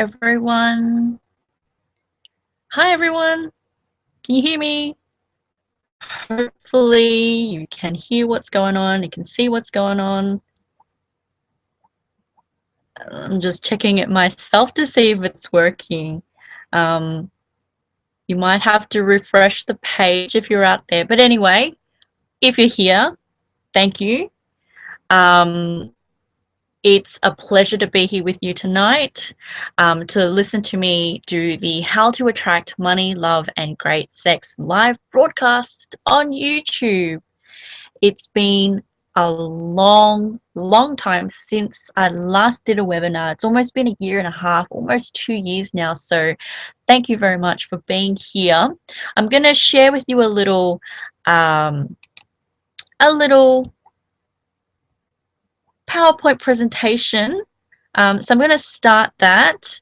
everyone. Hi, everyone. Can you hear me? Hopefully you can hear what's going on. You can see what's going on. I'm just checking it myself to see if it's working. You might have to refresh the page if you're out there. But anyway, if you're here, thank you. It's a pleasure to be here with you tonight to listen to me do the How to Attract Money, Love, and Great Sex live broadcast on YouTube. It's been a long, long time since I last did a webinar. It's almost been a year and a half, almost 2 years now. So thank you very much for being here. I'm going to share with you a little PowerPoint presentation. So I'm going to start that,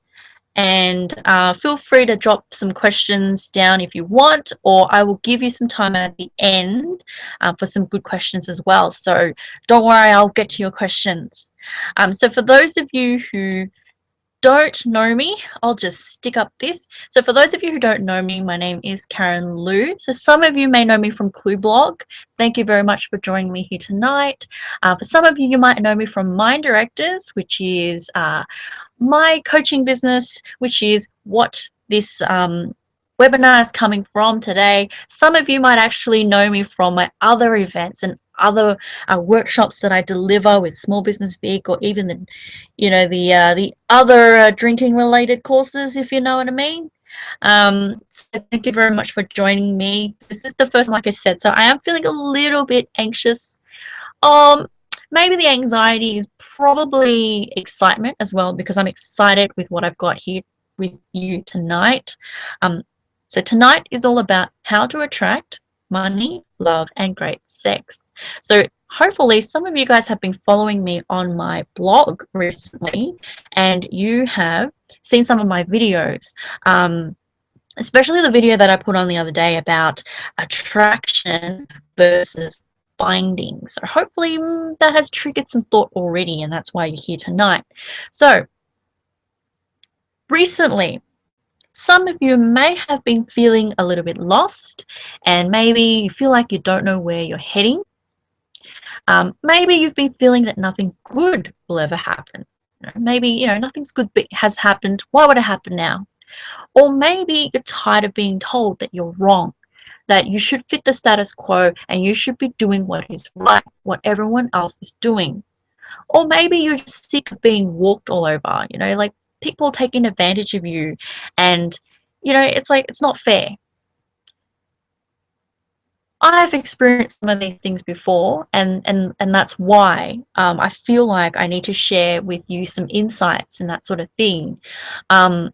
and feel free to drop some questions down if you want, or I will give you some time at the end for some good questions as well. So don't worry, I'll get to your questions. So for those of you who don't know me, I'll just stick up this. So for those of you who don't know me, my name is Karen Liu. So some of you may know me from Clue Blog. Thank you very much for joining me here tonight. For some of you, you might know me from MindDirectors, which is my coaching business, which is what this webinar is coming from today. Some of you might actually know me from my other events and other workshops that I deliver with Small Business Vic, or even the other drinking related courses, if you know what I mean. So thank you very much for joining me. This is the first time, like I said, so I am feeling a little bit anxious. Maybe the anxiety is probably excitement as well, because I'm excited with what I've got here with you tonight. So tonight is all about how to attract money, love, and great sex. So hopefully some of you guys have been following me on my blog recently, and you have seen some of my videos, especially the video that I put on the other day about attraction versus binding. So hopefully that has triggered some thought already, and that's why you're here tonight. So recently, some of you may have been feeling a little bit lost, and maybe you feel like you don't know where you're heading. Maybe you've been feeling that nothing good will ever happen. Maybe, nothing's good has happened. Why would it happen now? Or maybe you're tired of being told that you're wrong, that you should fit the status quo and you should be doing what is right, what everyone else is doing. Or maybe you're just sick of being walked all over, like people taking advantage of you, and it's like, it's not fair. I've experienced some of these things before, and that's why I feel like I need to share with you some insights and that sort of thing. I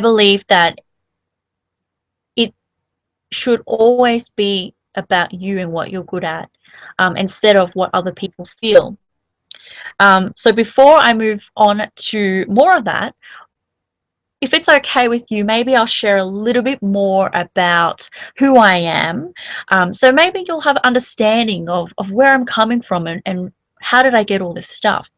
believe that it should always be about you and what you're good at, instead of what other people feel. So before I move on to more of that, if it's okay with you, maybe I'll share a little bit more about who I am. So maybe you'll have understanding of where I'm coming from, and how did I get all this stuff.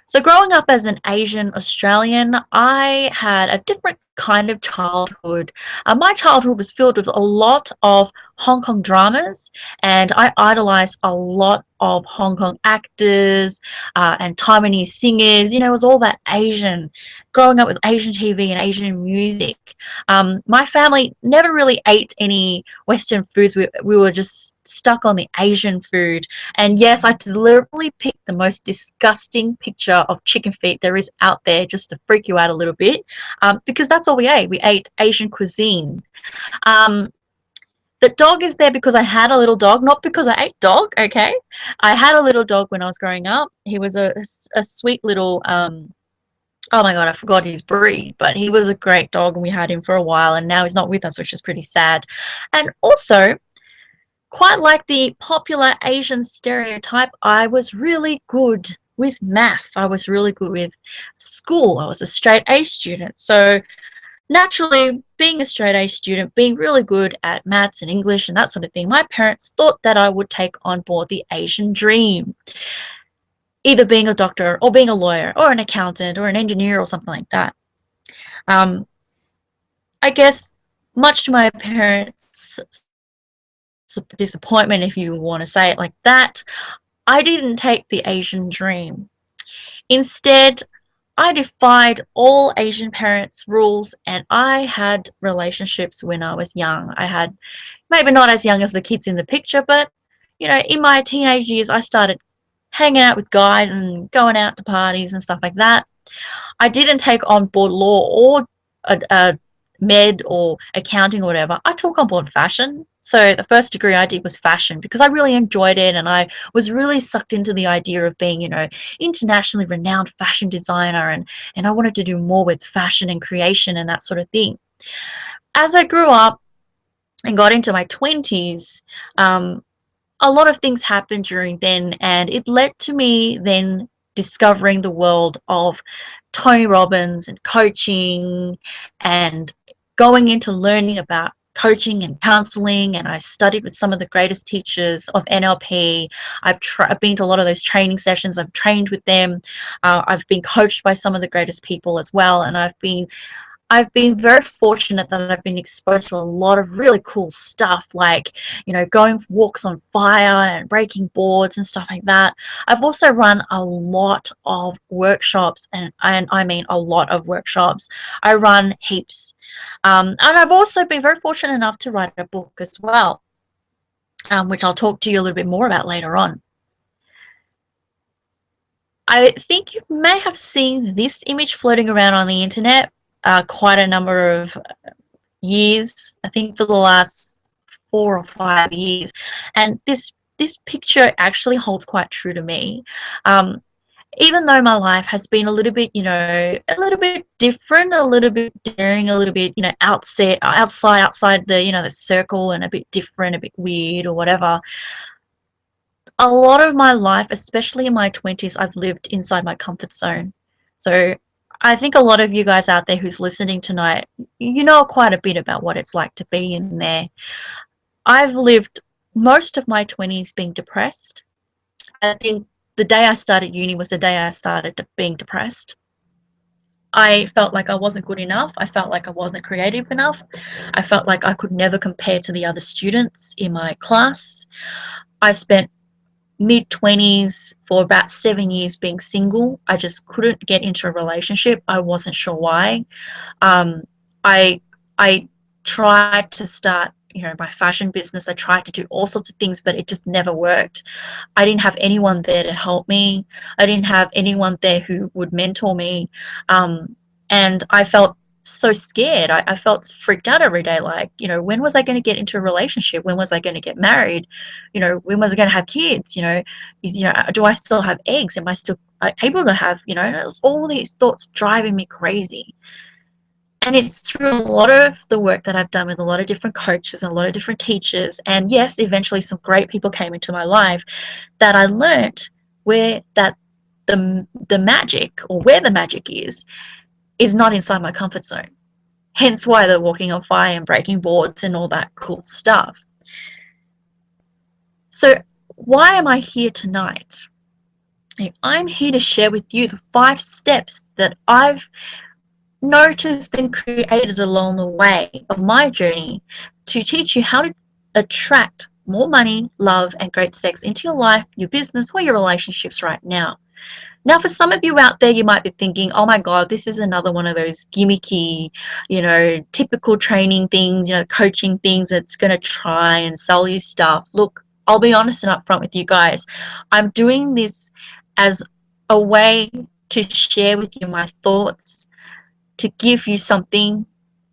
So growing up as an Asian Australian, I had a different kind of childhood. My childhood was filled with a lot of Hong Kong dramas, and I idolized a lot of Hong Kong actors and Taiwanese singers. It was all that Asian, growing up with Asian TV and Asian music. My family never really ate any Western foods. We were just stuck on the Asian food. And yes, I deliberately picked the most disgusting picture of chicken feet there is out there, just to freak you out a little bit, because that's all we ate. We ate Asian cuisine. The dog is there because I had a little dog, not because I ate dog, okay? I had a little dog when I was growing up. He was a sweet little, oh my God, I forgot his breed, but he was a great dog, and we had him for a while, and now he's not with us, which is pretty sad. And also, quite like the popular Asian stereotype, I was really good with math. I was really good with school. I was a straight A student. So naturally, being a straight A student, being really good at maths and English and that sort of thing, my parents thought that I would take on board the Asian dream. either being a doctor or being a lawyer or an accountant or an engineer or something like that. Um, I guess, much to my parents' disappointment, if you want to say it like that, I didn't take the Asian dream. Instead, I defied all Asian parents' rules and I had relationships when I was young. I had, maybe not as young as the kids in the picture, but in my teenage years, I started hanging out with guys and going out to parties and stuff like that. I didn't take on board law or a med or accounting or whatever. I took on board fashion. So the first degree I did was fashion because I really enjoyed it and I was really sucked into the idea of being, internationally renowned fashion designer, and I wanted to do more with fashion and creation and that sort of thing. As I grew up and got into my 20s, a lot of things happened during then, and it led to me then discovering the world of Tony Robbins and coaching and going into learning about coaching and counseling. And I studied with some of the greatest teachers of NLP. I've been to a lot of those training sessions. I've trained with them. I've been coached by some of the greatest people as well, and I've been very fortunate that I've been exposed to a lot of really cool stuff, like, going for walks on fire and breaking boards and stuff like that. I've also run a lot of workshops, and I mean a lot of workshops. I run heaps. And I've also been very fortunate enough to write a book as well, which I'll talk to you a little bit more about later on. I think you may have seen this image floating around on the internet quite a number of years, I think for the last 4 or 5 years. And this picture actually holds quite true to me. Even though my life has been a little bit, a little bit different, a little bit daring, a little bit, outside the circle, and a bit different, a bit weird or whatever. A lot of my life, especially in my 20s, I've lived inside my comfort zone. So I think a lot of you guys out there who's listening tonight, you know quite a bit about what it's like to be in there. I've lived most of my 20s being depressed. I think the day I started uni was the day I started being depressed. I felt like I wasn't good enough. I felt like I wasn't creative enough. I felt like I could never compare to the other students in my class. I spent mid-20s for about 7 years being single. I just couldn't get into a relationship. I wasn't sure why. Um, I I tried to start, my fashion business. I tried to do all sorts of things, but it just never worked. I didn't have anyone there to help me. I didn't have anyone there who would mentor me. Um, and I felt so scared. I felt freaked out every day. Like, when was I going to get into a relationship? When was I going to get married? When was I going to have kids? Do I still have eggs? Am I still able to have, there's all these thoughts driving me crazy. And it's through a lot of the work that I've done with a lot of different coaches and a lot of different teachers, and yes, eventually some great people came into my life, that I learnt where that the magic, or where the magic is not inside my comfort zone. Hence why the walking on fire and breaking boards and all that cool stuff. So why am I here tonight? I'm here to share with you the 5 steps that I've noticed and created along the way of my journey to teach you how to attract more money, love, and great sex into your life, your business, or your relationships right now. Now, for some of you out there, you might be thinking, oh my God, this is another one of those gimmicky, typical training things, coaching things that's going to try and sell you stuff. Look, I'll be honest and upfront with you guys. I'm doing this as a way to share with you my thoughts, to give you something,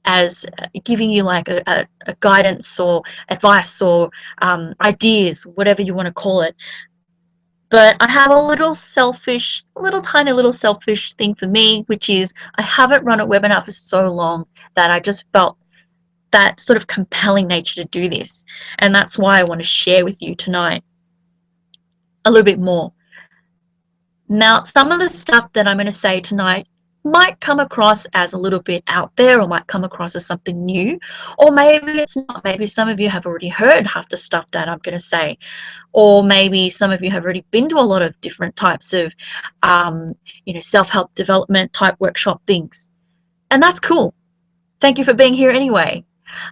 as giving you like a guidance or advice or ideas, whatever you want to call it. But I have a little tiny little selfish thing for me, which is I haven't run a webinar for so long that I just felt that sort of compelling nature to do this. And that's why I want to share with you tonight a little bit more. Now, some of the stuff that I'm going to say tonight might come across as a little bit out there, or might come across as something new, or maybe it's not. Maybe some of you have already heard half the stuff that I'm going to say, or maybe some of you have already been to a lot of different types of self-help development type workshop things, and that's cool. Thank you for being here anyway.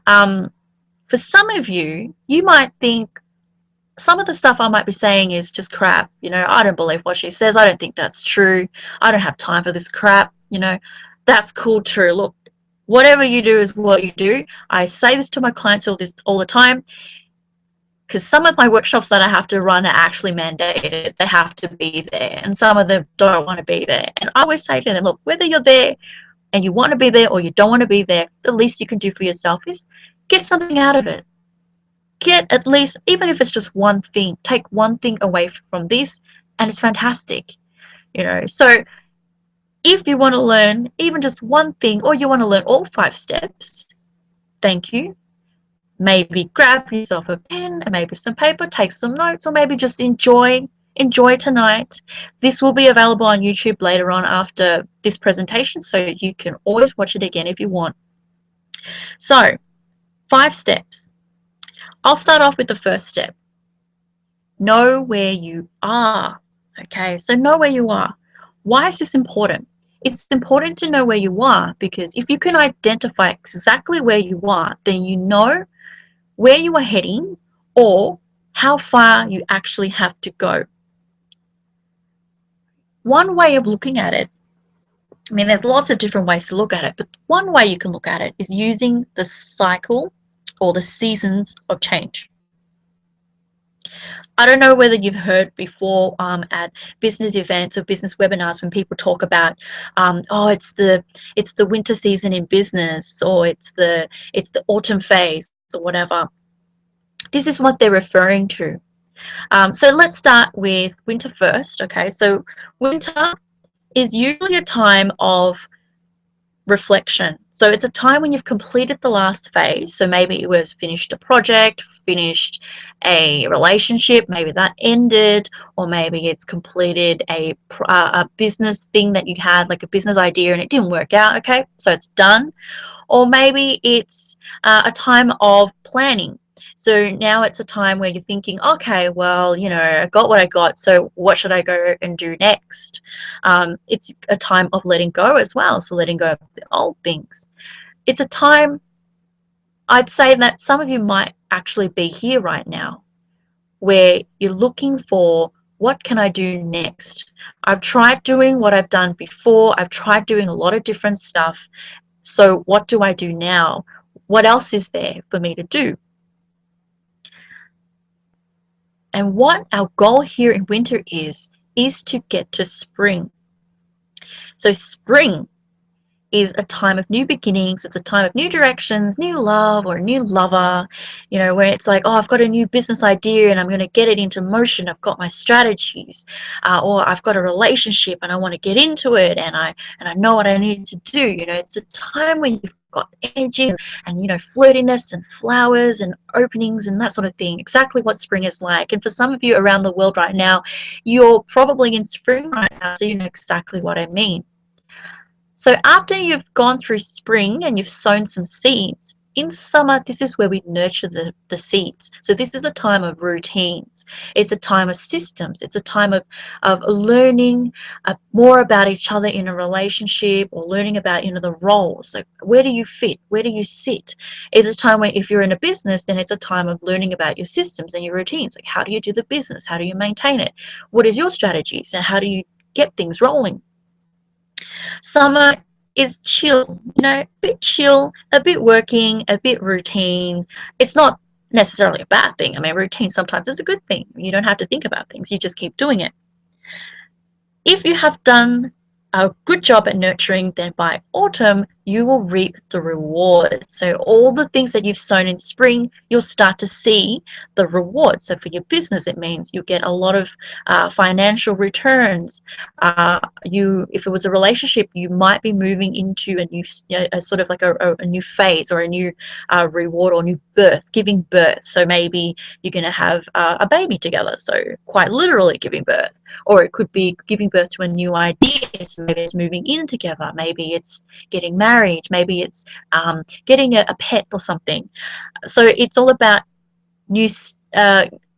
For some of you, you might think some of the stuff I might be saying is just crap. I don't believe what she says. I don't think that's true. I don't have time for this crap. That's cool too. Look, whatever you do is what you do. I say this to my clients all the time, because some of my workshops that I have to run are actually mandated. They have to be there, and some of them don't want to be there. And I always say to them, look, whether you're there and you want to be there or you don't want to be there, the least you can do for yourself is get something out of it. Get at least, even if it's just one thing, take one thing away from this, and it's fantastic. So if you want to learn even just one thing, or you want to learn all 5 steps, thank you. Maybe grab yourself a pen and maybe some paper, take some notes, or maybe just enjoy tonight. This will be available on YouTube later on after this presentation, so you can always watch it again if you want. So 5 steps. I'll start off with the first step. Know where you are. Okay, so know where you are. Why is this important? It's important to know where you are because if you can identify exactly where you are, then you know where you are heading or how far you actually have to go. One way of looking at it, there's lots of different ways to look at it, but one way you can look at it is using the cycle or the seasons of change. I don't know whether you've heard before at business events or business webinars when people talk about, it's the winter season in business, or it's the autumn phase or whatever. This is what they're referring to. So let's start with winter first. Okay, so winter is usually a time of reflection. So it's a time when you've completed the last phase. So maybe it was finished a project, finished a relationship, maybe that ended, or maybe it's completed a business thing that you had, like a business idea, and it didn't work out. Okay, so it's done. Or maybe it's a time of planning. So now it's a time where you're thinking, okay, well, I got what I got, so what should I go and do next? It's a time of letting go as well, so letting go of the old things. It's a time, I'd say that some of you might actually be here right now, where you're looking for, what can I do next? I've tried doing what I've done before. I've tried doing a lot of different stuff. So what do I do now? What else is there for me to do? And what our goal here in winter is to get to spring. So spring is a time of new beginnings. It's a time of new directions, new love or a new lover, where it's like, oh, I've got a new business idea and I'm going to get it into motion. I've got my strategies, or I've got a relationship and I want to get into it, and I know what I need to do. It's a time when you've got energy and flirtiness and flowers and openings and that sort of thing. Exactly what spring is like. And for some of you around the world right now, you're probably in spring right now, so you know exactly what I mean. So after you've gone through spring and you've sown some seeds, in summer, this is where we nurture the seeds. So this is a time of routines. It's a time of systems. It's a time of learning more about each other in a relationship, or learning about, the roles. So where do you fit? Where do you sit? It's a time where, if you're in a business, then it's a time of learning about your systems and your routines. Like, how do you do the business? How do you maintain it? What is your strategies? And how do you get things rolling? Summer is chill, a bit chill, a bit working, a bit routine. It's not necessarily a bad thing. Routine sometimes is a good thing. You don't have to think about things. You just keep doing it. If you have done a good job at nurturing, then by autumn, you will reap the reward. So all the things that you've sown in spring, you'll start to see the reward. So for your business, it means you get a lot of financial returns. If it was a relationship, you might be moving into a new, a sort of like a new phase, or a new reward, or new birth, giving birth. So maybe you're going to have a baby together. So quite literally giving birth, or it could be giving birth to a new idea. So maybe it's moving in together. Maybe it's getting married. Maybe it's getting a pet or something. So it's all about new,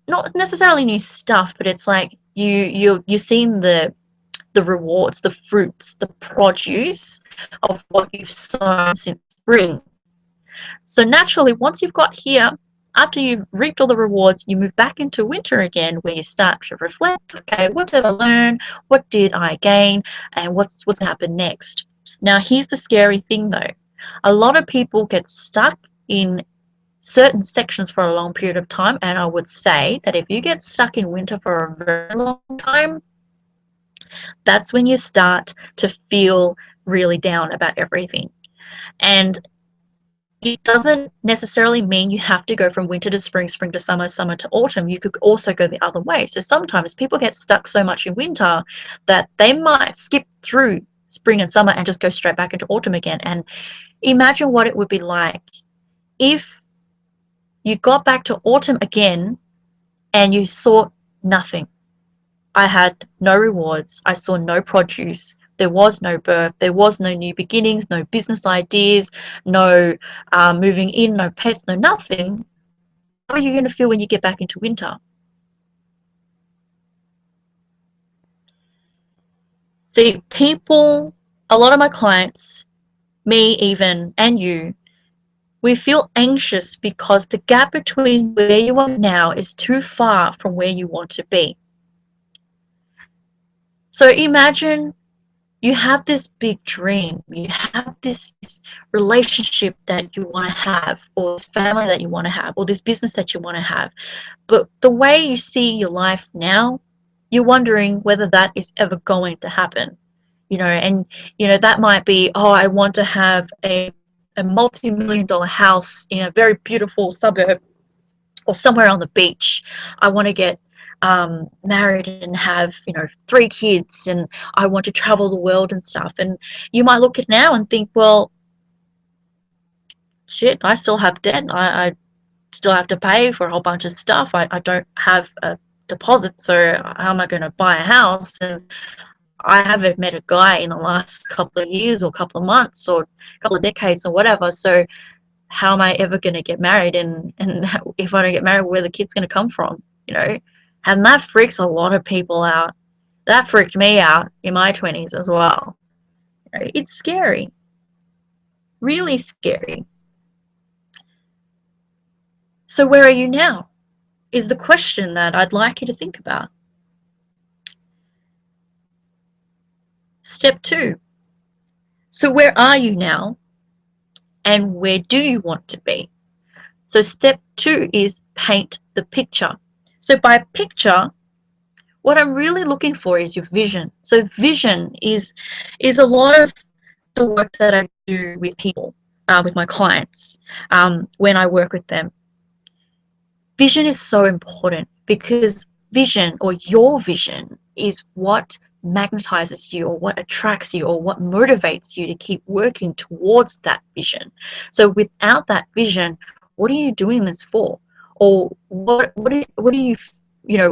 not necessarily new stuff, but it's like you're seeing the rewards, the fruits, the produce of what you've sown since spring. So naturally, once you've got here, after you've reaped all the rewards, you move back into winter again, where you start to reflect. Okay, what did I learn? What did I gain? And what's going to happen next? Now, here's the scary thing, though. A lot of people get stuck in certain sections for a long period of time, and I would say that if you get stuck in winter for a very long time, that's when you start to feel really down about everything. And it doesn't necessarily mean you have to go from winter to spring, spring to summer, summer to autumn. You could also go the other way. So sometimes people get stuck so much in winter that they might skip through spring and summer and just go straight back into autumn again. And imagine what it would be like if you got back to autumn again and you saw nothing. I had no rewards. I saw no produce. There was no birth. There was no new beginnings, no business ideas, no moving in, no pets, no nothing. How are you going to feel when you get back into winter? See, people, a lot of my clients, me even, and you, we feel anxious because the gap between where you are now is too far from where you want to be. So imagine you have this big dream, you have this relationship that you want to have, or this family that you want to have, or this business that you want to have. But the way you see your life now, you're wondering whether that is ever going to happen. And that might be, oh, I want to have a multi-million dollar house in a very beautiful suburb or somewhere on the beach. I want to get married and have 3 kids, and I want to travel the world and stuff. And you might look at now and think, well, shit, I still have debt. I still have to pay for a whole bunch of stuff. I don't have a deposit, so how am I going to buy a house? And I haven't met a guy in the last couple of years or couple of months or couple of decades or whatever. So how am I ever going to get married? And if I don't get married, where the kid's going to come from? And that freaks a lot of people out. That freaked me out in my 20s as well. It's scary, really scary. So where are you now is the question that I'd like you to think about. Step 2. So where are you now, and where do you want to be? So step 2 is paint the picture. So by picture, what I'm really looking for is your vision. So vision is a lot of the work that I do with people, with my clients, when I work with them. Vision is so important, because vision, or your vision, is what magnetizes you, or what attracts you, or what motivates you to keep working towards that vision. So without that vision, what are you doing this for? Or what do you,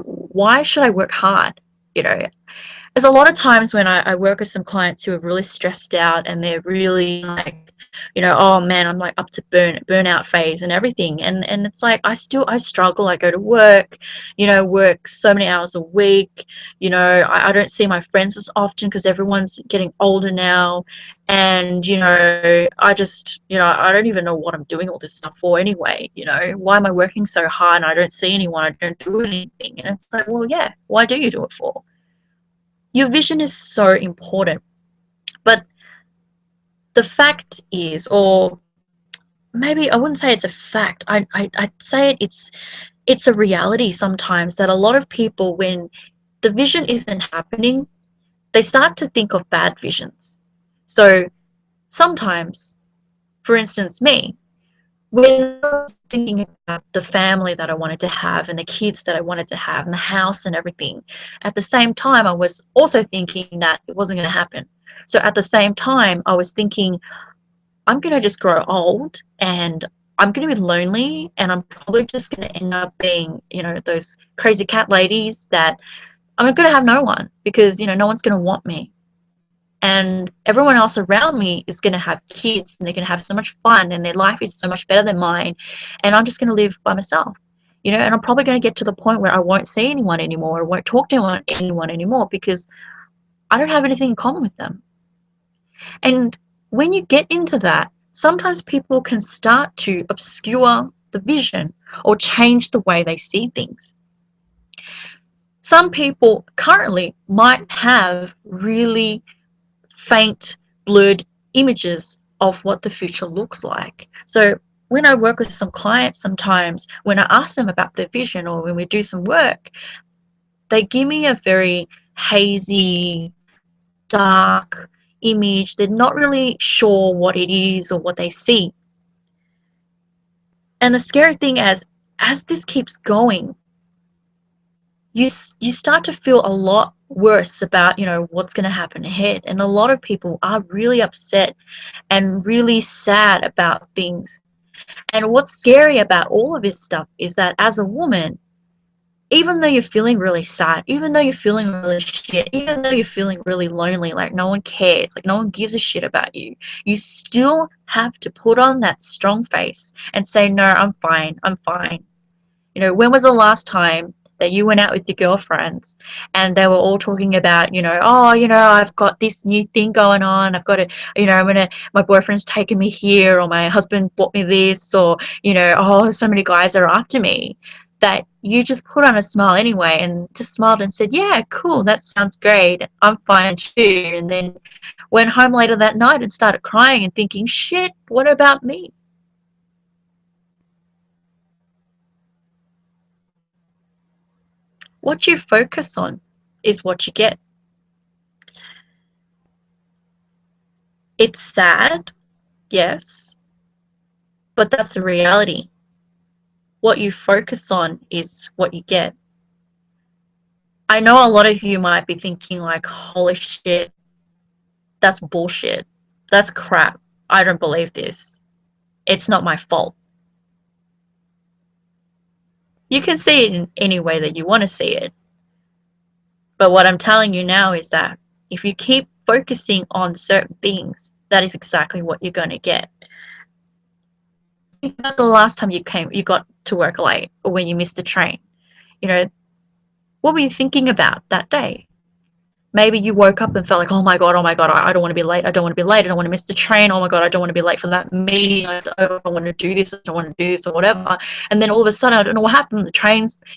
why should I work hard? There's a lot of times when I work with some clients who are really stressed out, and they're really like, oh man, I'm like up to burnout phase and everything. And it's like, I struggle. I go to work, work so many hours a week. I don't see my friends as often because everyone's getting older now. And, I just, I don't even know what I'm doing all this stuff for anyway. Why am I working so hard and I don't see anyone? I don't do anything. And it's like, well, yeah, why do you do it for? Your vision is so important. But the fact is, or maybe I wouldn't say it's a fact, I'd say it's a reality sometimes, that a lot of people, when the vision isn't happening, they start to think of bad visions. So Sometimes, for instance, me, when I was thinking about the family that I wanted to have and the kids that I wanted to have and the house and everything, at the same time, I was also thinking that it wasn't going to happen. So at the same time, I was thinking, I'm going to just grow old and I'm going to be lonely and I'm probably just going to end up being, those crazy cat ladies that I'm going to have no one because, no one's going to want me. And everyone else around me is going to have kids and they're going to have so much fun and their life is so much better than mine. And I'm just going to live by myself, and I'm probably going to get to the point where I won't see anyone anymore or won't talk to anyone anymore because I don't have anything in common with them. And when you get into that, sometimes people can start to obscure the vision or change the way they see things. Some people currently might have really faint, blurred images of what the future looks like. So when I work with some clients, sometimes when I ask them about their vision or when we do some work, they give me a very hazy, dark image. They're not really sure what it is or what they see. And the scary thing as this keeps going, you start to feel a lot worse about what's going to happen ahead, and a lot of people are really upset and really sad about things. And what's scary about all of this stuff is that as a woman, even though you're feeling really sad, even though you're feeling really shit, even though you're feeling really lonely, like no one cares, like no one gives a shit about you, you still have to put on that strong face and say, no, I'm fine, I'm fine. When was the last time that you went out with your girlfriends and they were all talking about, I've got this new thing going on. I've got to, my boyfriend's taken me here, or my husband bought me this, or, so many guys are after me, that you just put on a smile anyway and just smiled and said, yeah, cool, that sounds great. I'm fine too. And then went home later that night and started crying and thinking, shit, what about me? What you focus on is what you get. It's sad, yes, but that's the reality. What you focus on is what you get. I know a lot of you might be thinking like, holy shit, that's bullshit. That's crap. I don't believe this. It's not my fault. You can see it in any way that you want to see it. But what I'm telling you now is that if you keep focusing on certain things, that is exactly what you're going to get. Think about the last time you got to work late, or when you missed a train. What were you thinking about that day? Maybe you woke up and felt like, oh my God, I don't want to be late. I don't want to be late. I don't want to miss the train. Oh my God, I don't want to be late for that meeting. I don't want to do this. I don't want to do this or whatever. And then all of a sudden, I don't know what happened.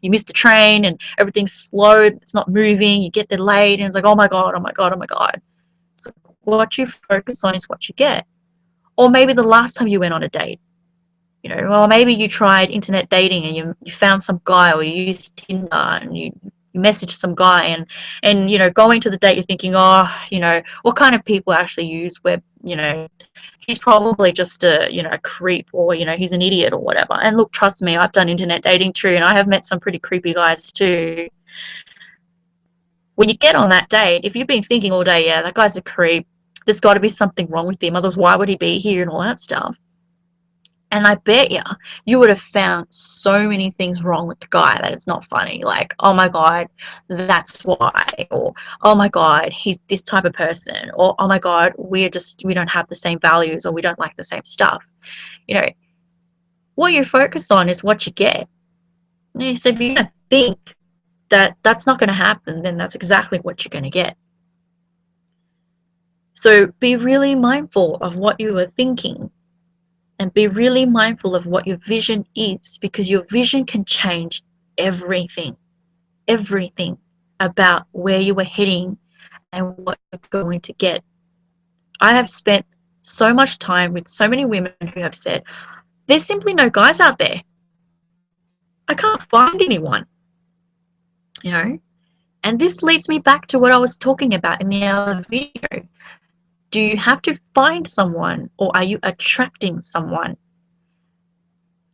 You missed the train and everything's slow. It's not moving. You get there late and it's like, oh my God, oh my God, oh my God. So what you focus on is what you get. Or maybe the last time you went on a date. Well, maybe you tried internet dating and you found some guy, or you used Tinder and you messaged some guy, and going to the date, you're thinking, what kind of people actually use web, he's probably just a creep, or he's an idiot or whatever. And look, trust me, I've done internet dating too, and I have met some pretty creepy guys too. When you get on that date, if you've been thinking all day, yeah, that guy's a creep, there's got to be something wrong with him, otherwise why would he be here and all that stuff. And I bet you would have found so many things wrong with the guy that it's not funny. Like, oh my God, that's why. Or, oh my God, he's this type of person. Or, oh my God, we don't have the same values, or we don't like the same stuff. What you focus on is what you get. So if you're going to think that that's not going to happen, then that's exactly what you're going to get. So be really mindful of what you are thinking. And be really mindful of what your vision is, because your vision can change everything about where you are heading and what you're going to get. I have spent so much time with so many women who have said, there's simply no guys out there. I can't find anyone. And this leads me back to what I was talking about in the other video. Do you have to find someone, or are you attracting someone?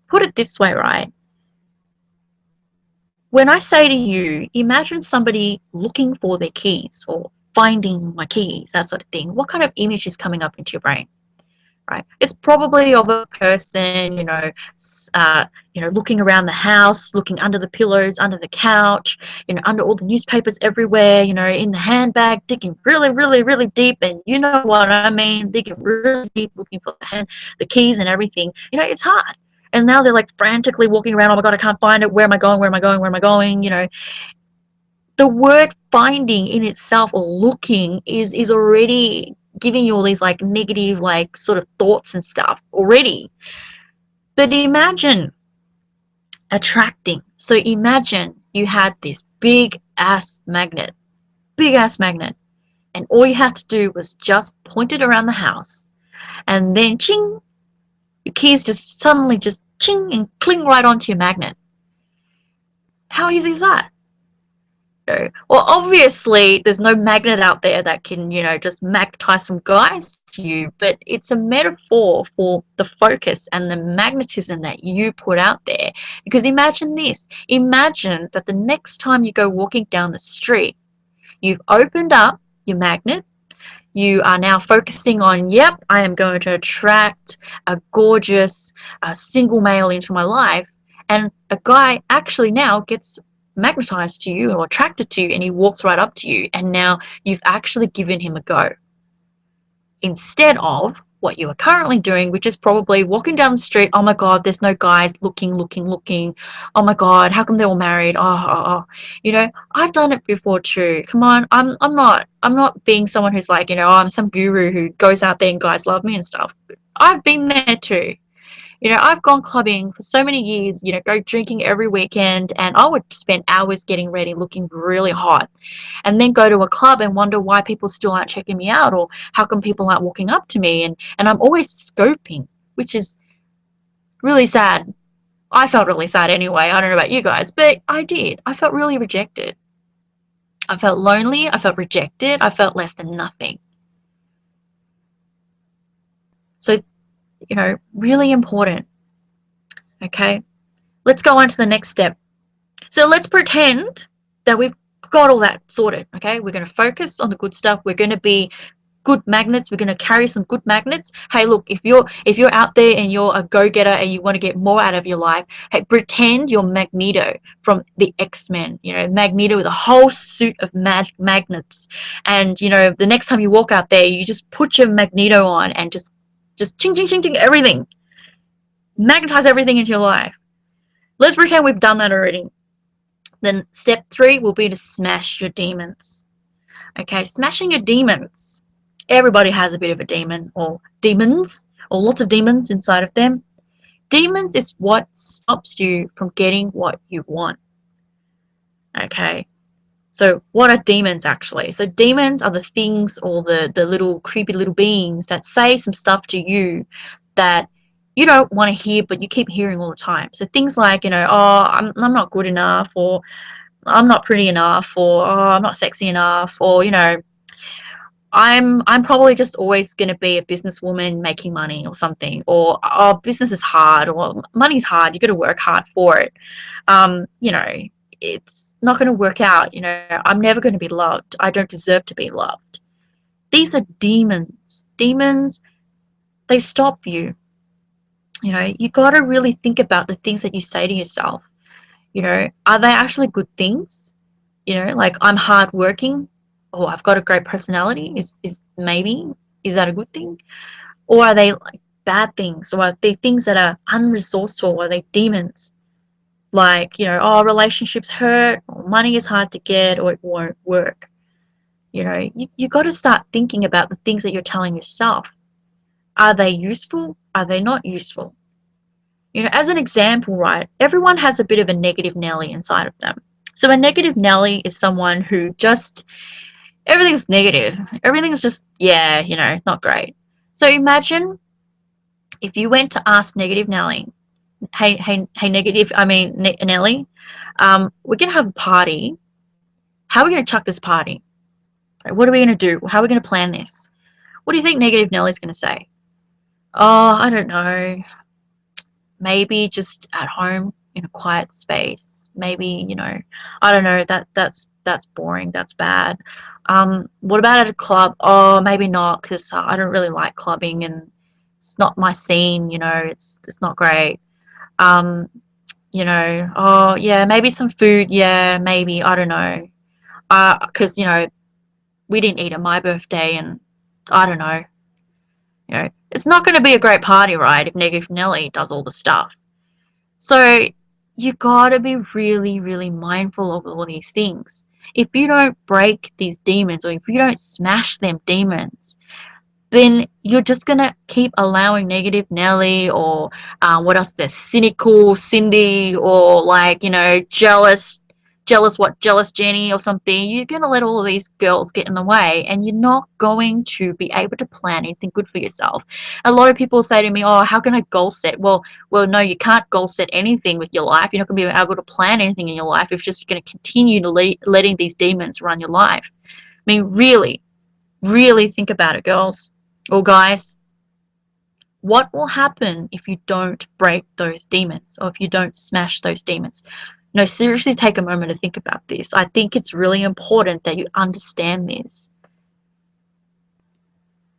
Put it this way, right? When I say to you, imagine somebody looking for their keys or finding my keys, that sort of thing, what kind of image is coming up into your brain? Right? It's probably of a person, looking around the house, looking under the pillows, under the couch, under all the newspapers everywhere, in the handbag, digging really, really, really deep, and you know what I mean, digging really deep, looking for the keys and everything. It's hard. And now they're like frantically walking around. Oh my God, I can't find it. Where am I going? Where am I going? Where am I going? The word finding in itself, or looking, is already giving you all these like negative like sort of thoughts and stuff already. But imagine attracting. So imagine you had this big ass magnet, and all you had to do was just point it around the house, and then ching, your keys just suddenly just ching and cling right onto your magnet. How easy is that? Well, obviously, there's no magnet out there that can, just magnetize some guys to you, but it's a metaphor for the focus and the magnetism that you put out there. Because imagine this. Imagine that the next time you go walking down the street, you've opened up your magnet. You are now focusing on, yep, I am going to attract a gorgeous single male into my life. And a guy actually now gets magnetized to you or attracted to you, and he walks right up to you, and now you've actually given him a go, instead of what you are currently doing, which is probably walking down the street. Oh my God, there's no guys, looking. Oh my God, how come they're all married? I've done it before too. Come on, I'm not being someone who's like, I'm some guru who goes out there and guys love me and stuff. I've been there too. I've gone clubbing for so many years, go drinking every weekend, and I would spend hours getting ready, looking really hot, and then go to a club and wonder why people still aren't checking me out, or how come people aren't walking up to me, and I'm always scoping, which is really sad. I felt really sad anyway. I don't know about you guys, but I did. I felt really rejected. I felt lonely. I felt rejected. I felt less than nothing. So, really important. Okay, let's go on to the next step. So let's pretend that we've got all that sorted. Okay, we're going to focus on the good stuff. We're going to be good magnets. We're going to carry some good magnets. Hey, look, if you're out there and you're a go-getter and you want to get more out of your life, hey, pretend you're Magneto from the X-Men. Magneto with a whole suit of magnets, and the next time you walk out there, you just put your Magneto on and just ching ching ching ching everything, magnetize everything into your life. Let's pretend we've done that already. Then step 3 will be to smash your demons. Okay, smashing your demons. Everybody has a bit of a demon, or demons, or lots of demons inside of them. Demons is what stops you from getting what you want. Okay, so what are demons actually? So demons are the things, or the little creepy little beings that say some stuff to you that you don't want to hear, but you keep hearing all the time. So things like, oh, I'm not good enough, or I'm not pretty enough, or oh, I'm not sexy enough, or I'm probably just always going to be a businesswoman making money or something, or oh, business is hard, or money's hard, you got to work hard for it. It's not going to work out. I'm never going to be loved. I don't deserve to be loved. These are demons. Demons, they stop you. You got to really think about the things that you say to yourself. Are they actually good things? Like, I'm hardworking, or I've got a great personality. Is that a good thing? Or are they like bad things? Or are they things that are unresourceful? Or are they demons? Like, oh, relationships hurt, or money is hard to get, or it won't work. You got to start thinking about the things that you're telling yourself. Are they useful? Are they not useful? As an example, right, everyone has a bit of a negative Nelly inside of them. So a negative Nelly is someone who just, everything's negative. Everything's just, yeah, not great. So imagine if you went to ask negative Nelly, hey, Nelly, we're going to have a party. How are we going to chuck this party? What are we going to do? How are we going to plan this? What do you think negative Nelly's going to say? Oh, I don't know. Maybe just at home in a quiet space. Maybe, I don't know, that's boring, that's bad. What about at a club? Oh, maybe not, because I don't really like clubbing and it's not my scene, it's not great. Um, oh yeah, maybe some food, yeah, maybe, I don't know. Because, we didn't eat at my birthday and I don't know. It's not going to be a great party, right, if Negative Nelly does all the stuff. So you gotta be really, really mindful of all these things. If you don't break these demons or if you don't smash them demons, then you're just gonna keep allowing negative Nelly or what else? There's cynical Cindy or like jealous Jenny or something. You're gonna let all of these girls get in the way, and you're not going to be able to plan anything good for yourself. A lot of people say to me, "Oh, how can I goal set?" Well, no, you can't goal set anything with your life. You're not gonna be able to plan anything in your life if you're just gonna continue to letting these demons run your life. I mean, really, really think about it, girls. Or guys, what will happen if you don't break those demons or if you don't smash those demons? No, seriously, take a moment to think about this. I think it's really important that you understand this.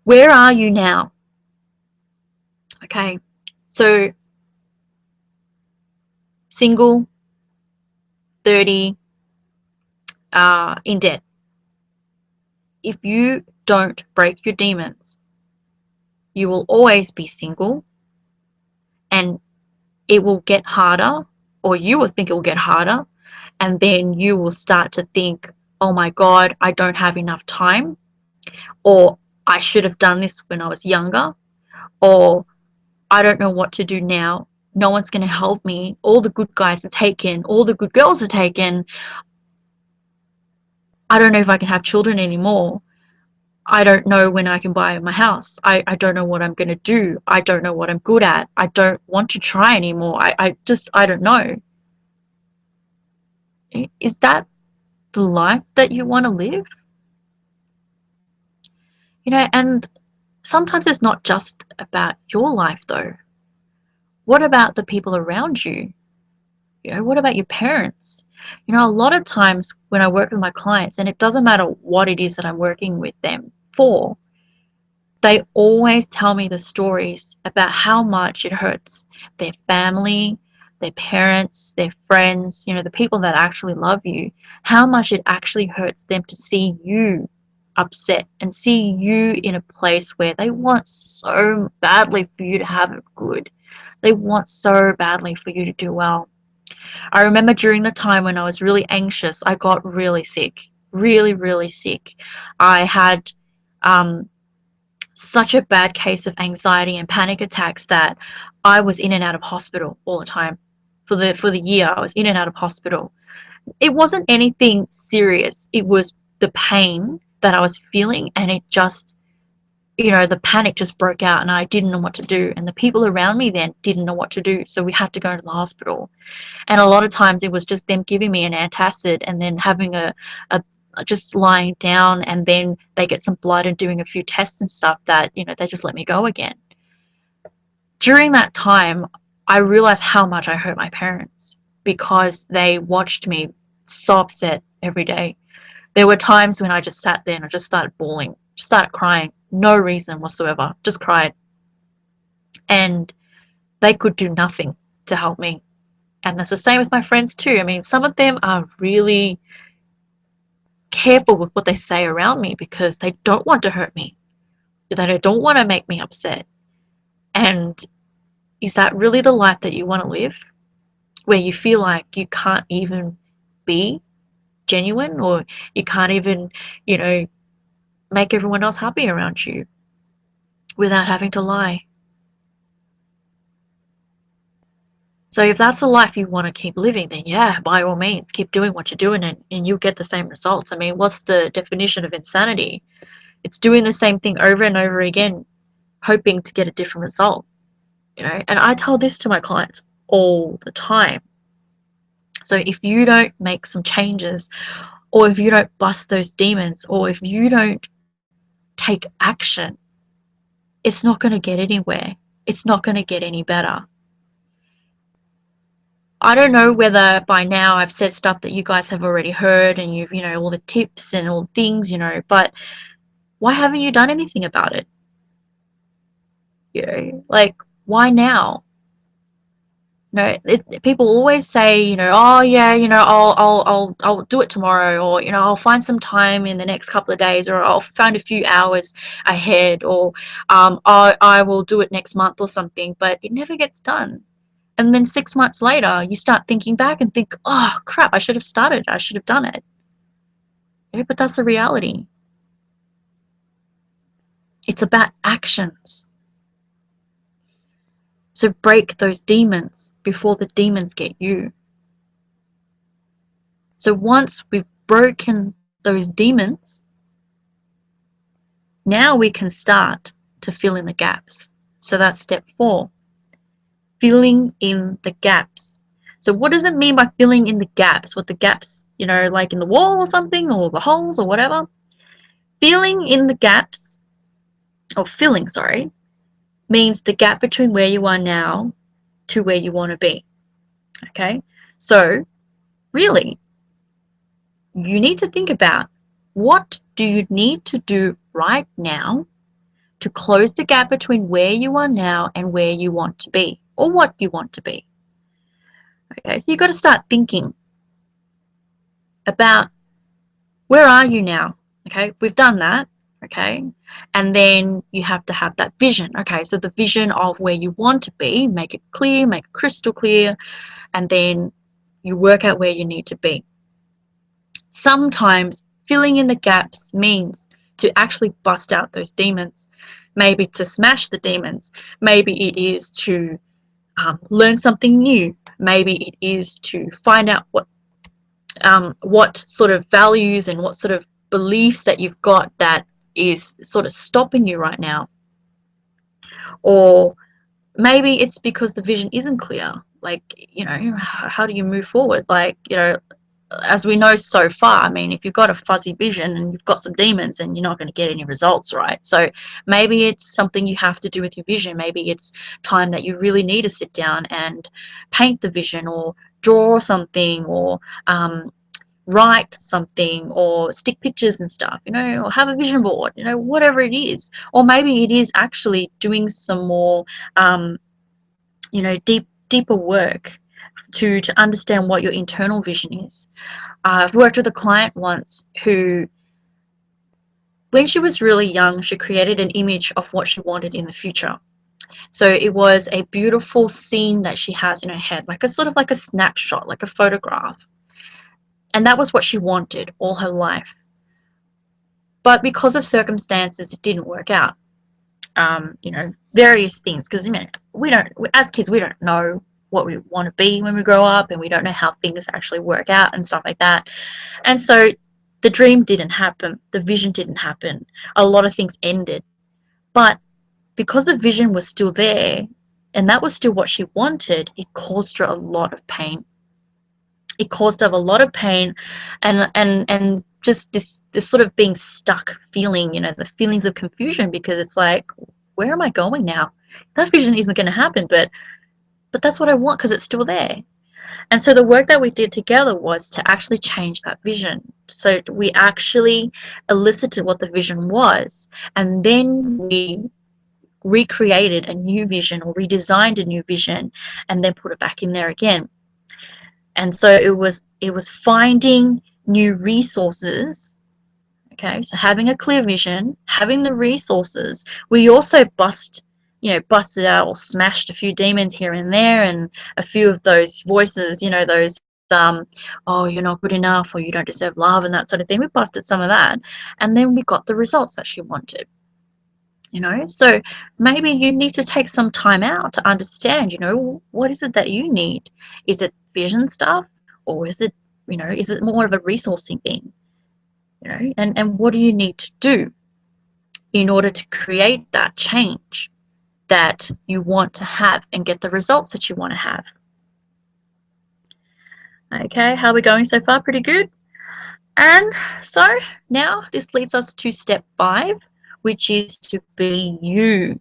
Where are you now? Okay, so single, 30, in debt. If you don't break your demons, you will always be single and it will get harder, or you will think it will get harder, and then you will start to think, oh my God, I don't have enough time, or I should have done this when I was younger, or I don't know what to do now. No one's going to help me. All the good guys are taken. All the good girls are taken. I don't know if I can have children anymore. I don't know when I can buy my house. I don't know what I'm going to do. I don't know what I'm good at. I don't want to try anymore. I don't know. Is that the life that you want to live? And sometimes it's not just about your life though. What about the people around you? What about your parents? A lot of times when I work with my clients, and it doesn't matter what it is that I'm working with them for, they always tell me the stories about how much it hurts their family, their parents, their friends, the people that actually love you, how much it actually hurts them to see you upset and see you in a place where they want so badly for you to have it good. They want so badly for you to do well. I remember during the time when I was really anxious, I got really sick, really, really sick. I had such a bad case of anxiety and panic attacks that I was in and out of hospital all the time. For the year, I was in and out of hospital. It wasn't anything serious. It was the pain that I was feeling, and it just, the panic just broke out, and I didn't know what to do. And the people around me then didn't know what to do, so we had to go to the hospital. And a lot of times it was just them giving me an antacid and then having a just lying down, and then they get some blood and doing a few tests and stuff that, they just let me go again. During that time, I realized how much I hurt my parents because they watched me so upset every day. There were times when I just sat there and I just started bawling, just started crying, no reason whatsoever, just cried. And they could do nothing to help me. And that's the same with my friends too. I mean, some of them are really careful with what they say around me because they don't want to hurt me. They don't want to make me upset. And is that really the life that you want to live? Where you feel like you can't even be genuine, or you can't even, make everyone else happy around you without having to lie. So if that's the life you want to keep living, then yeah, by all means, keep doing what you're doing, and you'll get the same results. I mean, what's the definition of insanity? It's doing the same thing over and over again, hoping to get a different result. And I tell this to my clients all the time. So if you don't make some changes, or if you don't bust those demons, or if you don't take action, it's not going to get anywhere. It's not going to get any better. I don't know whether by now I've said stuff that you guys have already heard and you've, all the tips and all the things, but why haven't you done anything about it? Like, why now? People always say, oh yeah, I'll do it tomorrow, or I'll find some time in the next couple of days, or I'll find a few hours ahead, or I will do it next month or something, but it never gets done. And then 6 months later, you start thinking back and think, oh crap, I should have started, I should have done it. But that's the reality. It's about actions. So break those demons before the demons get you. So once we've broken those demons, now we can start to fill in the gaps. So that's step 4, filling in the gaps. So what does it mean by filling in the gaps? What the gaps, like in the wall or something, or the holes or whatever? Filling in the gaps, or filling, sorry, means the gap between where you are now to where you want to be. Okay? So really, you need to think about, what do you need to do right now to close the gap between where you are now and where you want to be, or what you want to be. Okay, so you've got to start thinking about, where are you now? Okay, we've done that. Okay, and then you have to have that vision. Okay, so the vision of where you want to be, make it clear, make it crystal clear, and then you work out where you need to be. Sometimes filling in the gaps means to actually bust out those demons, maybe to smash the demons, maybe it is to learn something new, maybe it is to find out what sort of values and what sort of beliefs that you've got that is sort of stopping you right now. Or maybe it's because the vision isn't clear. Like, how do you move forward? Like, as we know so far, I mean, if you've got a fuzzy vision and you've got some demons, and you're not going to get any results, right? So maybe it's something you have to do with your vision. Maybe it's time that you really need to sit down and paint the vision, or draw something, or write something, or stick pictures and stuff, or have a vision board, whatever it is. Or maybe it is actually doing some more, deeper work to understand what your internal vision is. I've worked with a client once who, when she was really young, she created an image of what she wanted in the future. So it was a beautiful scene that she has in her head, like a sort of like a snapshot, like a photograph. And that was what she wanted all her life. But because of circumstances, it didn't work out. Various things, because as kids, we don't know what we want to be when we grow up, and we don't know how things actually work out and stuff like that. And so the dream didn't happen, the vision didn't happen, a lot of things ended. But because the vision was still there, and that was still what she wanted, it caused her a lot of pain. It caused her a lot of pain, and just this sort of being stuck feeling, the feelings of confusion, because it's like, where am I going now? That vision isn't going to happen, but that's what I want, because it's still there. And so the work that we did together was to actually change that vision. So we actually elicited what the vision was, and then we recreated a new vision, or redesigned a new vision, and then put it back in there again. And so it was finding new resources. Okay, so having a clear vision, having the resources. We also busted out or smashed a few demons here and there, and a few of those voices, those oh, you're not good enough, or you don't deserve love, and that sort of thing. We busted some of that, and then we got the results that she wanted. So maybe you need to take some time out to understand, what is it that you need? Is it vision stuff, or is it more of a resourcing thing? And what do you need to do in order to create that change that you want to have and get the results that you want to have? Okay, how are we going so far? Pretty good. And so now this leads us to step 5, which is to be you.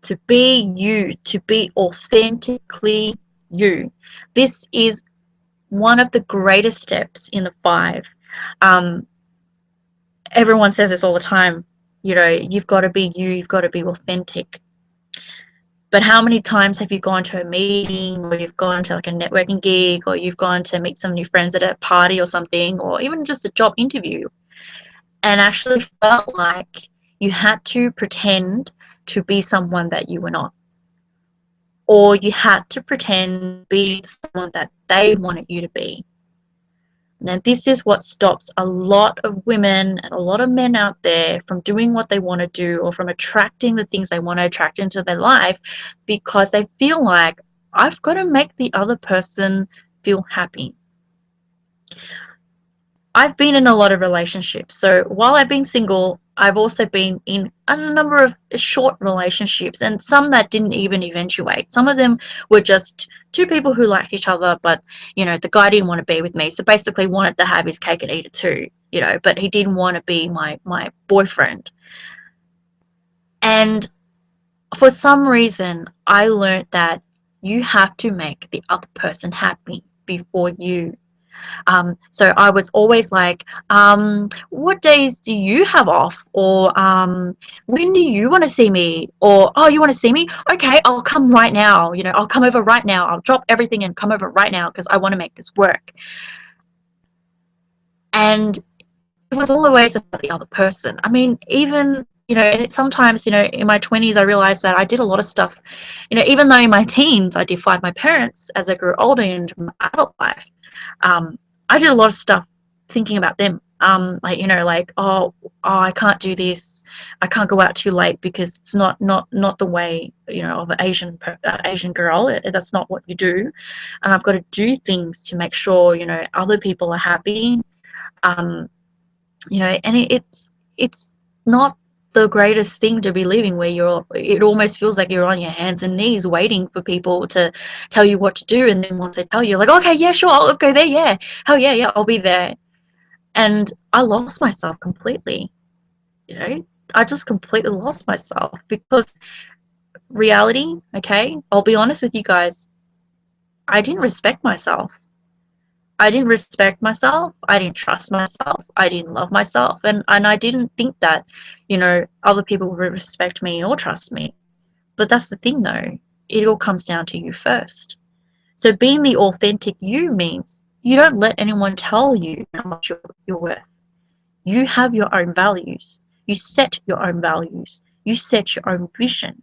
to be you, to be authentically you. This is one of the greatest steps in the five. Um, Everyone says this all the time, you know, you've got to be you, you've got to be authentic. But how many times have you gone to a meeting, or you've gone to like a networking gig, or you've gone to meet some new friends at a party or something, or even just a job interview, and actually felt like you had to pretend to be someone that you were not, or you had to pretend to be someone that they wanted you to be? Now, this is what stops a lot of women and a lot of men out there from doing what they want to do, or from attracting the things they want to attract into their life, because they feel like, I've got to make the other person feel happy. I've been in a lot of relationships. So while I've been single, I've also been in a number of short relationships, and some that didn't even eventuate. Some of them were just two people who liked each other, but you know, the guy didn't want to be with me. So basically wanted to have his cake and eat it too, you know, but he didn't want to be my boyfriend. And for some reason, I learned that you have to make the other person happy before you. So I was always like, what days do you have off? Or when do you want to see me? Or, oh, you want to see me? Okay, I'll come right now. You know, I'll come over right now. I'll drop everything and come over right now because I want to make this work. And it was always about the other person. I mean, even, you know, and sometimes, you know, in my 20s, I realized that I did a lot of stuff, you know, even though in my teens, I defied my parents. As I grew older into my adult life, um, I did a lot of stuff thinking about them. Like, you know, like, I can't do this. I can't go out too late because it's not the way, you know, of an Asian girl. That's not what you do. And I've got to do things to make sure, you know, other people are happy. Um, you know, and it's not the greatest thing to be living, where it almost feels like you're on your hands and knees waiting for people to tell you what to do, and then once they tell you, like, okay, yeah, sure, I'll go there, yeah, hell yeah, yeah, I'll be there. And I lost myself completely, you know. I just completely lost myself because reality, okay, I'll be honest with you guys, I didn't respect myself. I didn't respect myself. I didn't trust myself. I didn't love myself. And I didn't think that, you know, other people would respect me or trust me. But that's the thing, though. It all comes down to you first. So being the authentic you means you don't let anyone tell you how much you're worth. You have your own values. You set your own values. You set your own vision.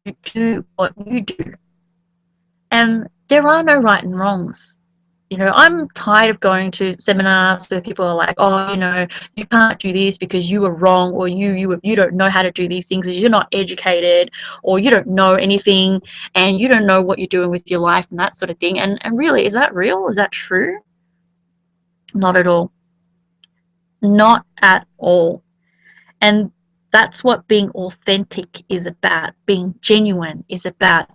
You do what you do. And there are no right and wrongs. You know, I'm tired of going to seminars where people are like, oh, you know, you can't do this because you were wrong, or you don't know how to do these things because you're not educated, or you don't know anything, and you don't know what you're doing with your life and that sort of thing. And really, is that real? Is that true? Not at all. Not at all. And that's what being authentic is about. Being genuine is about.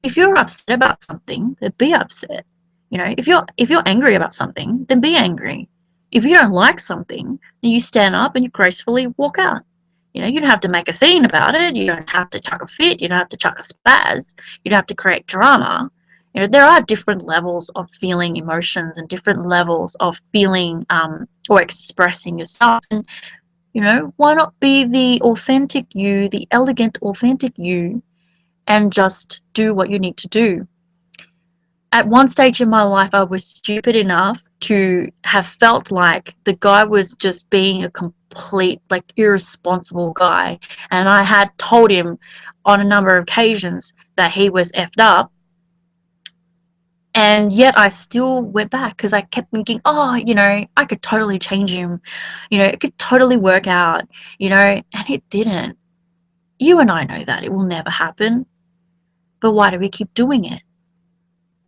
If you're upset about something, then be upset. You know, if you're angry about something, then be angry. If you don't like something, then you stand up and you gracefully walk out. You know, you don't have to make a scene about it. You don't have to chuck a fit. You don't have to chuck a spaz. You don't have to create drama. You know, there are different levels of feeling emotions and different levels of feeling or expressing yourself. And you know, why not be the authentic you, the elegant, authentic you, and just do what you need to do? At one stage in my life, I was stupid enough to have felt like the guy was just being a complete, like, irresponsible guy. And I had told him on a number of occasions that he was effed up. And yet I still went back because I kept thinking, oh, you know, I could totally change him. You know, it could totally work out, you know, and it didn't. You and I know that it will never happen. But why do we keep doing it?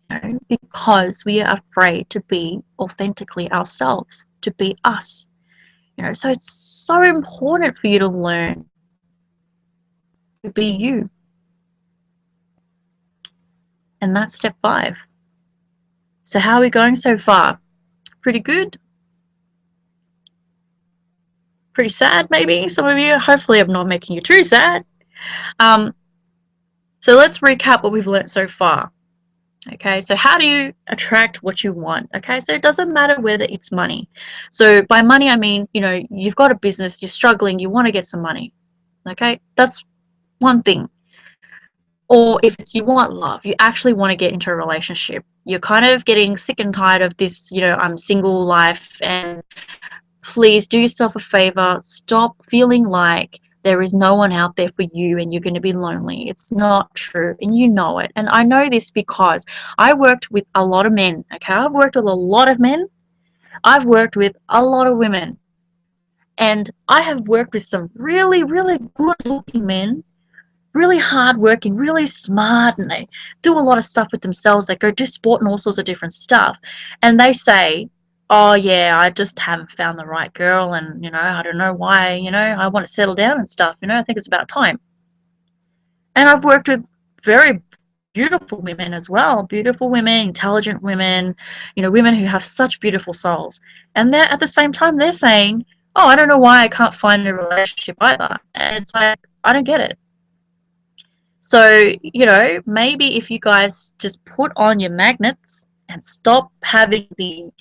You know, because we are afraid to be authentically ourselves, to be us. You know, so it's so important for you to learn to be you. And that's step 5. So how are we going so far? Pretty good? Pretty sad, maybe? Some of you. Hopefully I'm not making you too sad. Um, So let's recap what we've learned so far. Okay, so how do you attract what you want? Okay, so it doesn't matter whether it's money. So by money, I mean, you've got a business, you're struggling, you want to get some money. Okay, that's one thing. Or if it's you want love, you actually want to get into a relationship. You're kind of getting sick and tired of this, I'm single life, and please do yourself a favor. Stop feeling like there is no one out there for you and you're going to be lonely. It's not true, and you know it. And I know this because I worked with a lot of men. Okay, I've worked with a lot of men. I've worked with a lot of women. And I have worked with some really, really good looking men, really hardworking, really smart, and they do a lot of stuff with themselves. They go do sport and all sorts of different stuff. And they say, oh yeah, I just haven't found the right girl, and I don't know why, I want to settle down and stuff, I think it's about time. And I've worked with very beautiful women as well, beautiful women, intelligent women, women who have such beautiful souls. And they're at the same time they're saying, oh, I don't know why I can't find a relationship either. And it's like, I don't get it. So, maybe if you guys just put on your magnets and stop having the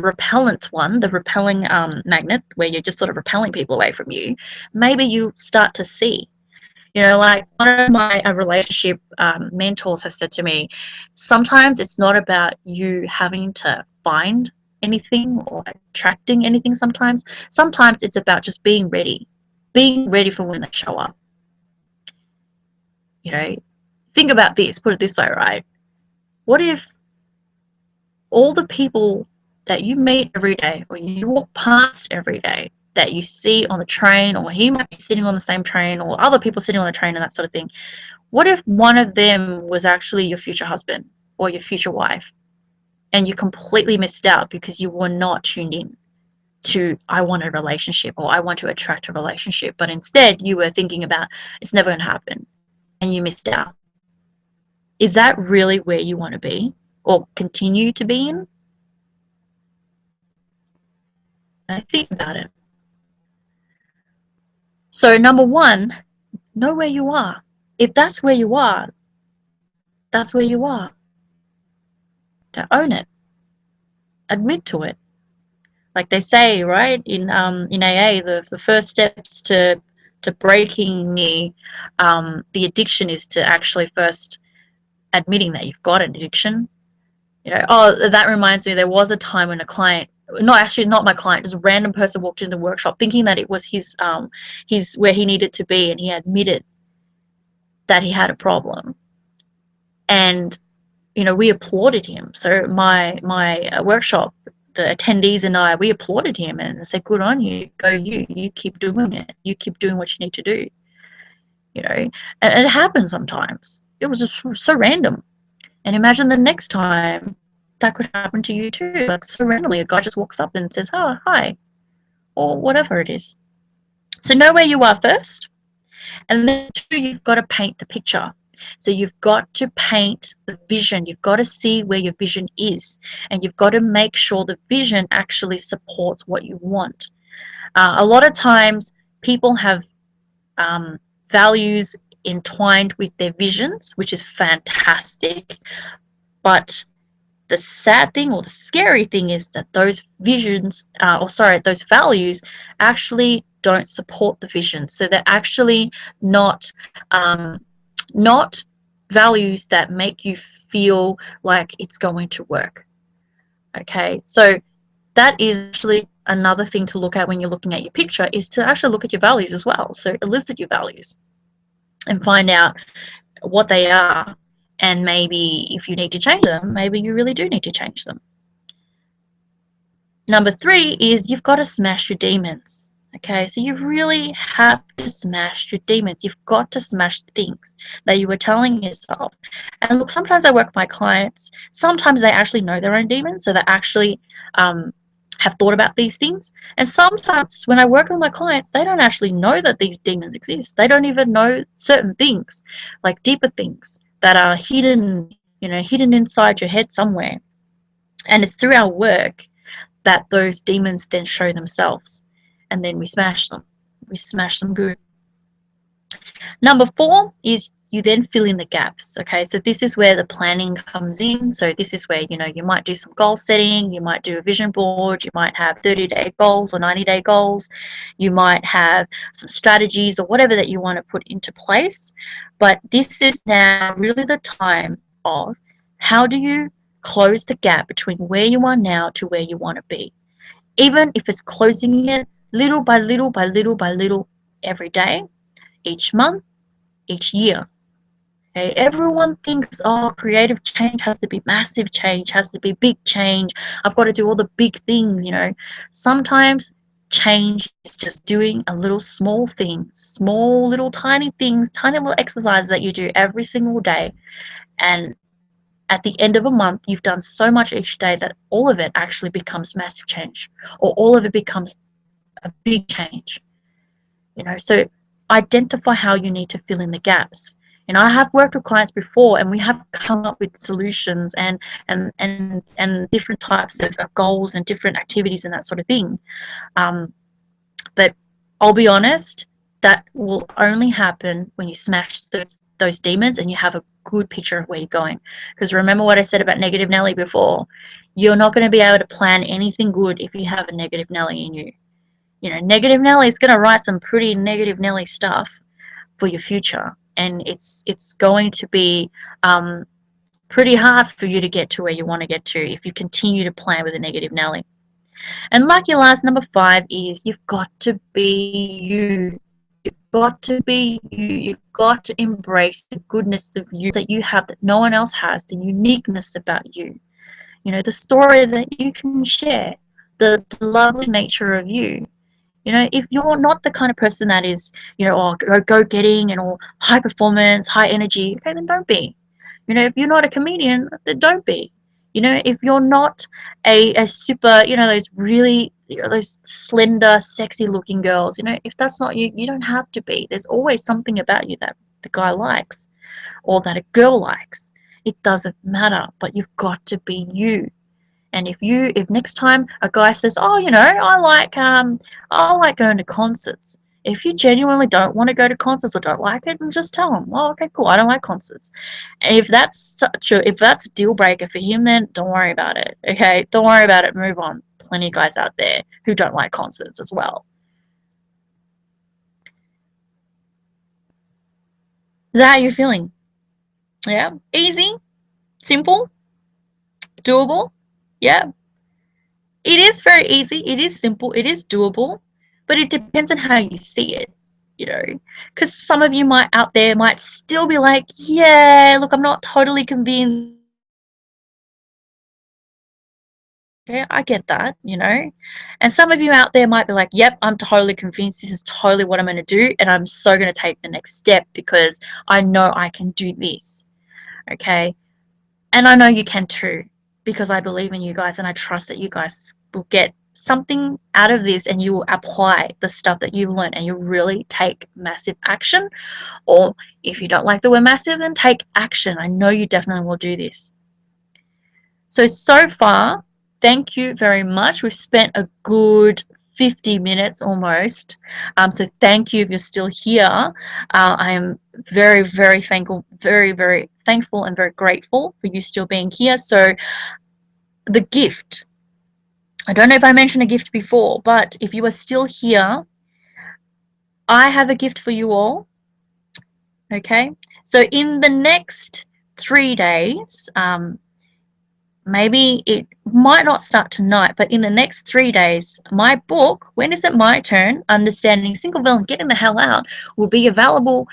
repellent one, the repelling magnet, where you're just sort of repelling people away from you, maybe you start to see. Like one of my relationship mentors has said to me, sometimes it's not about you having to find anything or attracting anything sometimes. Sometimes it's about just being ready for when they show up. Think about this, put it this way, right? What if all the people that you meet every day or you walk past every day that you see on the train, or he might be sitting on the same train, or other people sitting on the train and that sort of thing, what if one of them was actually your future husband or your future wife, and you completely missed out because you were not tuned in to, I want a relationship, or I want to attract a relationship, but instead you were thinking about, it's never going to happen, and you missed out? Is that really where you want to be or continue to be in? I think about it. So number one, know where you are. If that's where you are, that's where you are. Own it. Admit to it. Like they say, right, in AA, the first steps to breaking the addiction is to actually first admitting that you've got an addiction. Oh, that reminds me, there was a time when a client, not my client, just a random person walked into the workshop thinking that it was his where he needed to be, and he admitted that he had a problem. And we applauded him. So my workshop, the attendees and I, we applauded him and said, good on you, go you keep doing it, you keep doing what you need to do. And it happens sometimes. It was just so random. And imagine the next time that could happen to you too. Like, so randomly a guy just walks up and says, oh, hi, or whatever it is. So know where you are first. And then two, you've got to paint the picture. So you've got to paint the vision. You've got to see where your vision is. And you've got to make sure the vision actually supports what you want. A lot of times people have values entwined with their visions, which is fantastic. But the sad thing or the scary thing is that those visions, those values actually don't support the vision. So they're actually not values that make you feel like it's going to work. Okay, so that is actually another thing to look at when you're looking at your picture, is to actually look at your values as well. So elicit your values and find out what they are, and maybe if you need to change them, maybe you really do need to change them. Number three is you've got to smash your demons. Okay, so you really have to smash your demons. You've got to smash things that you were telling yourself. And look, sometimes I work with my clients. Sometimes they actually know their own demons, so they actually have thought about these things. And sometimes when I work with my clients, they don't actually know that these demons exist. They don't even know certain things, like deeper things that are hidden, hidden inside your head somewhere. And it's through our work that those demons then show themselves. And then we smash them. We smash them good. Number four is you then fill in the gaps. Okay, so this is where the planning comes in. So this is where, you know, you might do some goal setting, you might do a vision board, you might have 30-day goals or 90-day goals, you might have some strategies or whatever that you want to put into place. But this is now really the time of how do you close the gap between where you are now to where you want to be. Even if it's closing it little by little by little by little every day, each month, each year. Okay, everyone thinks, oh, creative change has to be massive change, has to be big change. I've got to do all the big things, you know. Sometimes change is just doing a little small thing, small little tiny things, tiny little exercises that you do every single day. And at the end of a month, you've done so much each day that all of it actually becomes massive change, or all of it becomes a big change. You know, so identify how you need to fill in the gaps. You know, I have worked with clients before, and we have come up with solutions and different types of goals and different activities and that sort of thing. But I'll be honest, that will only happen when you smash those demons and you have a good picture of where you're going. Because remember what I said about negative Nelly before, you're not going to be able to plan anything good if you have a negative Nelly in you. You know, negative Nelly is going to write some pretty negative Nelly stuff for your future, and it's going to be pretty hard for you to get to where you want to get to if you continue to plan with a negative Nelly. And lucky last, number 5 is you've got to be you. You've got to be you. You've got to embrace the goodness of you that you have that no one else has, the uniqueness about you. You know, the story that you can share, the lovely nature of you. You know, if you're not the kind of person that is, you know, go getting and all high performance, high energy, okay, then don't be. You know, if you're not a comedian, then don't be. You know, if you're not a super, you know, those really, you know, those slender, sexy looking girls, you know, if that's not you, you don't have to be. There's always something about you that the guy likes or that a girl likes. It doesn't matter, but you've got to be you. And if next time a guy says, "Oh, you know, I like going to concerts," if you genuinely don't want to go to concerts or don't like it, then just tell him, "Oh, okay, cool, I don't like concerts." And if that's a deal breaker for him, then don't worry about it. Okay, don't worry about it. Move on. Plenty of guys out there who don't like concerts as well. Is that how you're feeling? Yeah, easy, simple, doable. Yeah, it is very easy, it is simple, it is doable, but it depends on how you see it, you know. Because some of you might out there might still be like, yeah, look, I'm not totally convinced. Yeah, I get that, you know. And some of you out there might be like, yep, I'm totally convinced this is totally what I'm going to do, and I'm so going to take the next step because I know I can do this. Okay. And I know you can too, because I believe in you guys and I trust that you guys will get something out of this and you will apply the stuff that you've learned and you really take massive action. Or if you don't like the word massive, then take action. I know you definitely will do this. So far, thank you very much. We've spent a good 50 minutes almost. So thank you if you're still here. I am very, very thankful, very, very thankful and very grateful for you still being here. So the gift. I don't know if I mentioned a gift before, but if you are still here, I have a gift for you all. Okay. So in the next 3 days, maybe it might not start tonight, but in the next 3 days, my book, When Is It My Turn? Understanding Singleville and Getting the Hell Out, will be available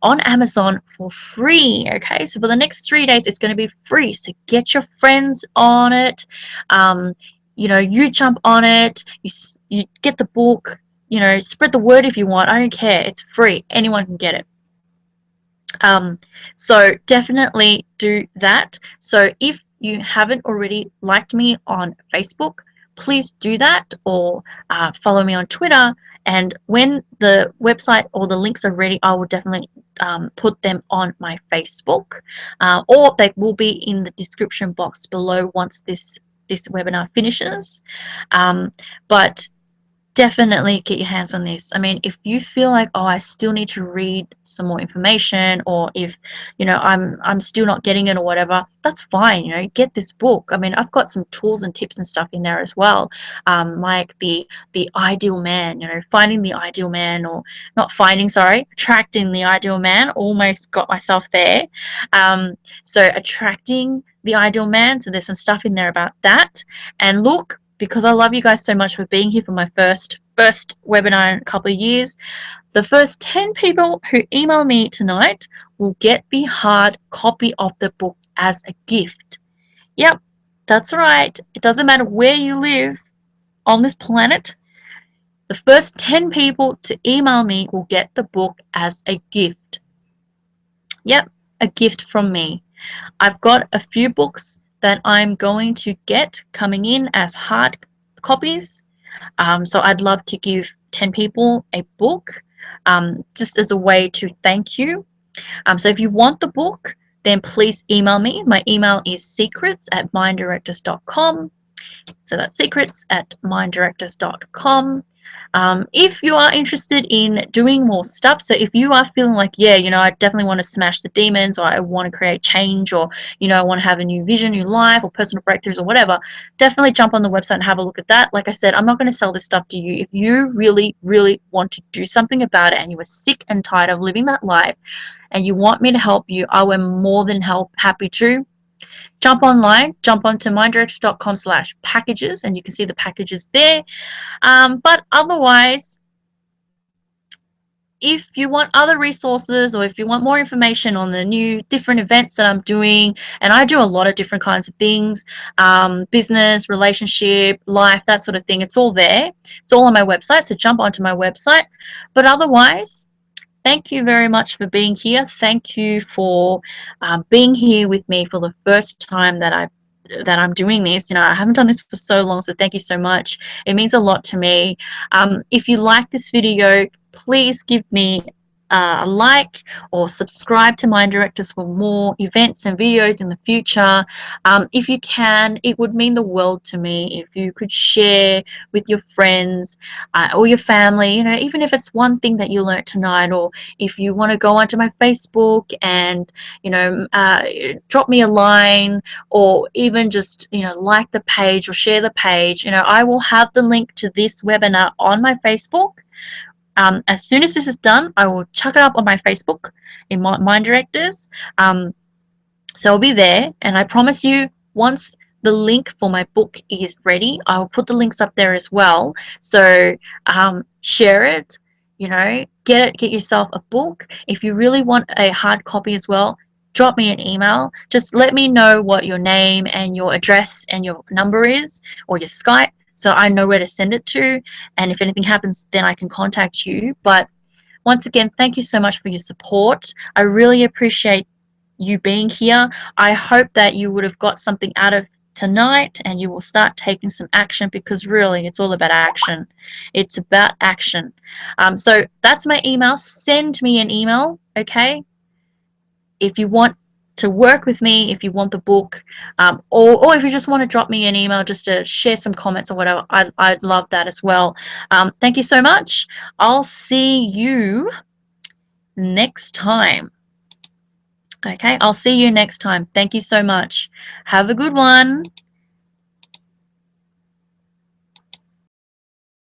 on Amazon for free. Okay, so for the next 3 days, it's going to be free. So get your friends on it. You know, you jump on it. You get the book. You know, spread the word if you want. I don't care. It's free. Anyone can get it. So definitely do that. So if you haven't already liked me on Facebook, please do that, or follow me on Twitter. And when the website or the links are ready, I will definitely put them on my Facebook, or they will be in the description box below once this webinar finishes. But definitely get your hands on this. I mean, if you feel like, oh, I still need to read some more information, or if, I'm still not getting it or whatever, that's fine. Get this book. I mean, I've got some tools and tips and stuff in there as well. Like the ideal man, finding the ideal man, or not finding, sorry, attracting the ideal man. Almost got myself there. So attracting the ideal man. So there's some stuff in there about that. And look, because I love you guys so much for being here for my first webinar in a couple of years, the first 10 people who email me tonight will get the hard copy of the book as a gift. Yep, that's right. It doesn't matter where you live on this planet. The first 10 people to email me will get the book as a gift. Yep, a gift from me. I've got a few books that I'm going to get coming in as hard copies. So I'd love to give 10 people a book, just as a way to thank you. So if you want the book, then please email me. My email is secrets@minddirectors.com. So that's secrets@minddirectors.com. If you are interested in doing more stuff, so if you are feeling like, yeah, I definitely want to smash the demons, or I want to create change, or, I want to have a new vision, new life, or personal breakthroughs, or whatever, definitely jump on the website and have a look at that. Like I said, I'm not going to sell this stuff to you. If you really, really want to do something about it, and you are sick and tired of living that life, and you want me to help you, I am more than happy to. Jump online, jump onto minddirectors.com/packages, and you can see the packages there. But otherwise, if you want other resources, or if you want more information on the new different events that I'm doing, and I do a lot of different kinds of things, business, relationship, life, that sort of thing, it's all there. It's all on my website, so jump onto my website. But otherwise, thank you very much for being here. Thank you for being here with me for the first time that I'm doing this. I haven't done this for so long, so thank you so much. It means a lot to me. If you like this video, please give me a like, or subscribe to MindDirectors for more events and videos in the future. If you can, it would mean the world to me if you could share with your friends or your family, even if it's one thing that you learned tonight, or if you want to go onto my Facebook and drop me a line, or even just like the page or share the page. I will have the link to this webinar on my Facebook. As soon as this is done, I will chuck it up on my Facebook in MindDirectors. So I'll be there, and I promise you, once the link for my book is ready, I will put the links up there as well. So share it, get yourself a book. If you really want a hard copy as well, drop me an email. Just let me know what your name and your address and your number is, or your Skype, so I know where to send it to, and if anything happens, then I can contact you. But once again, thank you so much for your support. I really appreciate you being here. I hope that you would have got something out of tonight, and you will start taking some action, because really it's all about action. It's about action. So that's my email. Send me an email, okay? If you want to work with me, if you want the book, or if you just want to drop me an email just to share some comments or whatever, I'd love that as well. Thank you so much. I'll see you next time. Okay, I'll see you next time. Thank you so much. Have a good one.